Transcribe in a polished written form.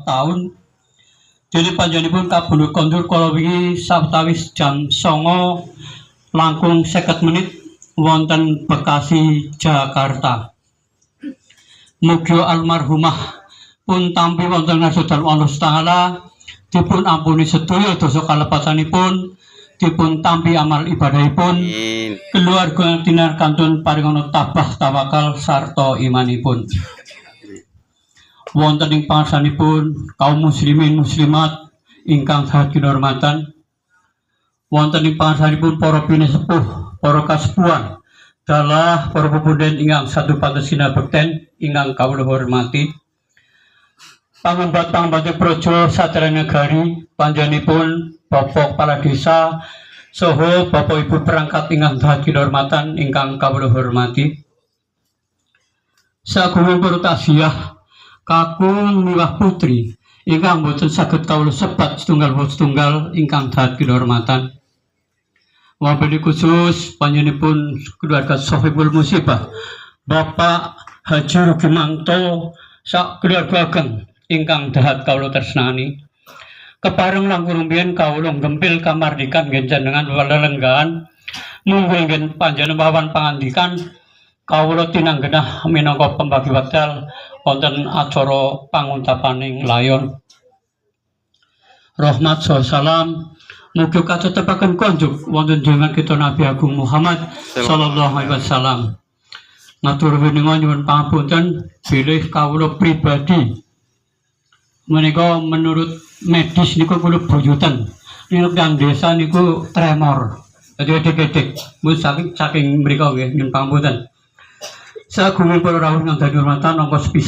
tahun. Jadi panjenenganipun kabundut kondur kala wingi sawetawis jam 09.00 langkung 50 menit wonten Bekasi, Jakarta. Mugi almarhumah pun tampi wonten ngarsa Allah Taala dipun ampuni sedaya dosa kalepatanipun, dipun tampi amal ibadahipun, keluarga tinar kantun paringono tabah tawakal sarta imanipun. Wonten ing pangsanipun kaum muslimin muslimat ingkang sahat kinurmatan, wonten ing pangsanipun para pinisepuh, para kasepuhan, dalah para pepunden ingkang sadupados kinabekten ingkang kawula hormati. Pangembat-pangembat praja sadereng negari, panjenenganipun Bapak Kepala Desa saha Bapak Ibu perangkat ingkang sahat kinurmatan ingkang kawula hormati. Sagunung para tasiyah kakung miwah putri ingkang boten saged kawula sebat setunggal ingkang sahat kinurmatan. Wabil khusus panjenenganipun keluarga Sohibul Musibah Bapak Haji Rugimanto sak keluarga ageng ingkang dahat kawula tresnani. Kepareng langkung rumiyin kawula gempil kamardikan njenengan walelenggahan munggul ngen panjenengan pangandikan kawula tinanggenah minangka pembagi wekdal wonten acara panguntapaning layon. Rahmat salam mugi katetepaken konjuk wonten jenengan kita Nabi Agung Muhammad sallallahu alaihi wasallam. Matur winungan nyuwun pangapunten bilih kawula pribadi menika menurut medis niku kula buyutan niku kang desa niku tremor. Dadi edek-edek mun saking mriku nggih nyuwun pangapunten. Sagunung para rawuh ingkang dadi hormatan angka sepisan